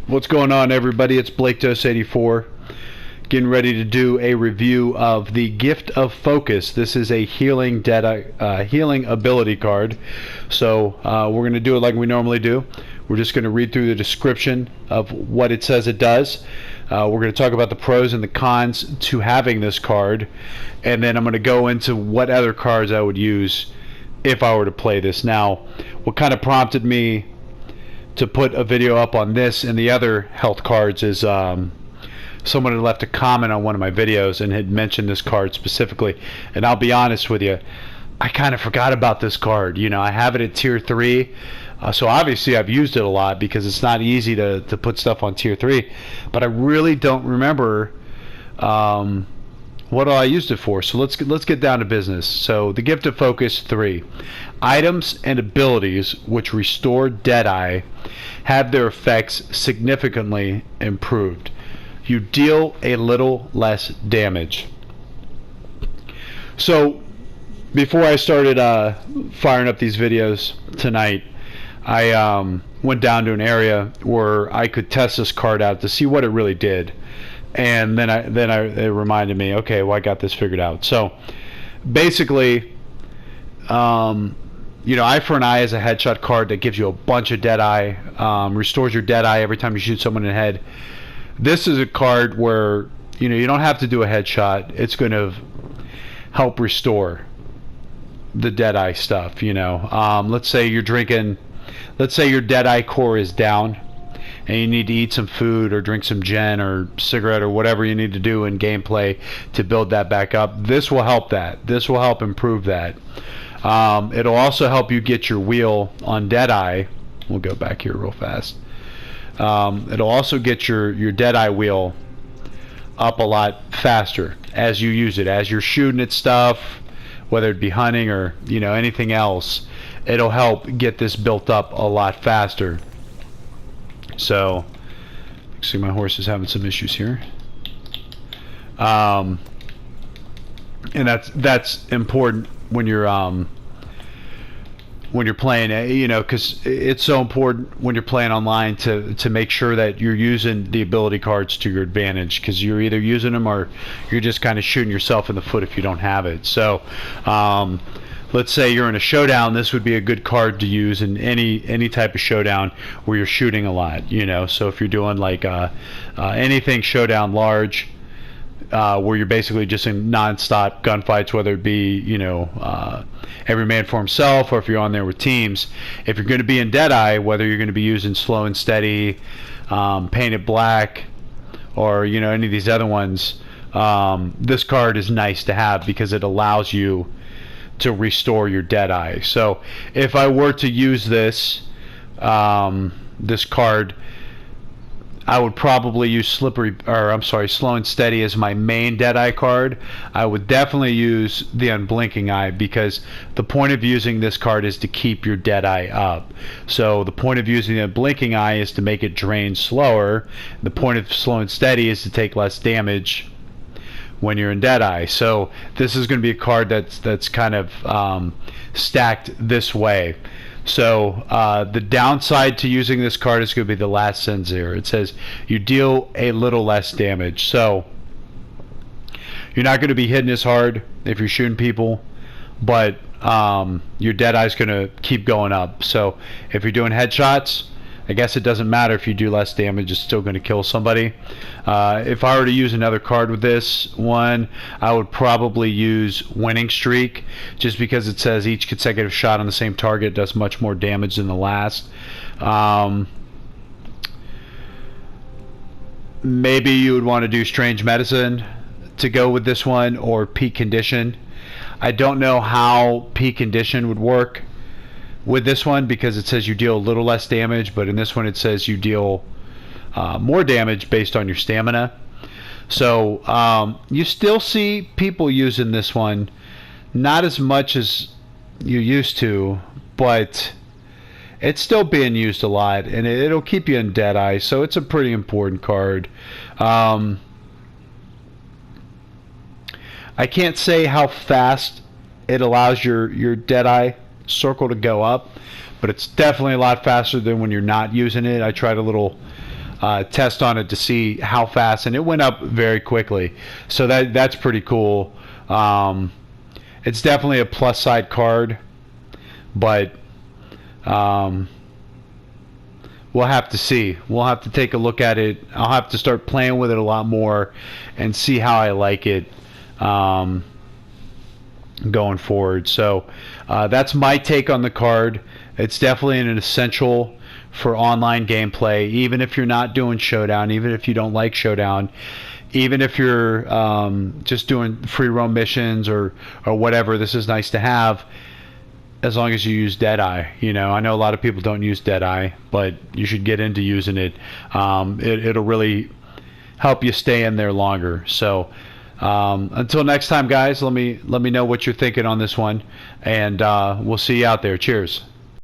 What's going on, everybody? It's Blaketos84 getting ready to do a review of the Gift of Focus. This is a healing ability card. So we're going to do it like we normally do. We're just going to read through the description of what it says it does. We're going to talk about the pros and the cons to having this card, and then I'm going to go into what other cards I would use if I were to play this. Now, what kind of prompted me to put a video up on this and the other health cards is someone had left a comment on one of my videos and had mentioned this card specifically, and I'll be honest with you, I kind of forgot about this card. You know, I have it at tier 3, so obviously I've used it a lot because it's not easy to put stuff on tier 3, but I really don't remember what I used it for. So let's get down to business. So the Gift of Focus 3. Items and abilities which restore Deadeye have their effects significantly improved. You deal a little less damage. So before I started firing up these videos tonight, I went down to an area where I could test this card out to see what it really did. And then it reminded me, okay, well, I got this figured out. So basically, you know, Eye for an Eye is a headshot card that gives you a bunch of Deadeye, restores your Deadeye every time you shoot someone in the head. This is a card where, you know, you don't have to do a headshot. It's going to help restore the Deadeye stuff, you know. Let's say you're drinking, let's say your Deadeye core is down and you need to eat some food or drink some gin or cigarette or whatever you need to do in gameplay to build that back up. This will help that. This will help improve that. It'll also help you get your wheel on Deadeye. We'll go back here real fast. It'll also get your Deadeye wheel up a lot faster as you use it. As you're shooting at stuff, whether it be hunting or, you know, anything else, it'll help get this built up a lot faster. So, see, my horse is having some issues here. And that's important when you're playing, you know, because it's so important when you're playing online to make sure that you're using the ability cards to your advantage, because you're either using them or you're just kind of shooting yourself in the foot if you don't have it. So let's say you're in a showdown, this would be a good card to use in any type of showdown where you're shooting a lot, you know. So if you're doing like anything showdown large, where you're basically just in non-stop gunfights, whether it be, you know, every man for himself, or if you're on there with teams. If you're going to be in Deadeye, whether you're going to be using Slow and Steady, Painted Black, or, you know, any of these other ones, this card is nice to have because it allows you to restore your Deadeye. So if I were to use this this card, I would probably use Slow and Steady as my main Deadeye card. I would definitely use the Unblinking Eye because the point of using this card is to keep your Deadeye up. So the point of using the Unblinking Eye is to make it drain slower. The point of Slow and Steady is to take less damage when you're in Deadeye. So this is going to be a card that's kind of stacked this way. So the downside to using this card is going to be the last sentence here. It says you deal a little less damage. So you're not going to be hitting as hard if you're shooting people, but your Deadeye is going to keep going up. So if you're doing headshots, I guess it doesn't matter if you do less damage, it's still going to kill somebody. If I were to use another card with this one, I would probably use Winning Streak, just because it says each consecutive shot on the same target does much more damage than the last. Maybe you would want to do Strange Medicine to go with this one, or Peak Condition. I don't know how Peak Condition would work with this one because it says you deal a little less damage, but in this one it says you deal more damage based on your stamina. So you still see people using this one, not as much as you used to, but it's still being used a lot, and it'll keep you in Deadeye, so it's a pretty important card. I can't say how fast it allows your Deadeye circle to go up, but it's definitely a lot faster than when you're not using it. I tried a little test on it to see how fast, and it went up very quickly. So that's pretty cool. It's definitely a plus side card, but we'll have to see. We'll have to take a look at it. I'll have to start playing with it a lot more and see how I like it going forward. So that's my take on the card. It's definitely an essential for online gameplay, even if you're not doing Showdown, even if you don't like Showdown, even if you're just doing free roam missions or whatever. This is nice to have, as long as you use Deadeye. You know, I know a lot of people don't use Deadeye, but you should get into using it. It'll really help you stay in there longer. So until next time, guys, let me know what you're thinking on this one, and we'll see you out there. Cheers.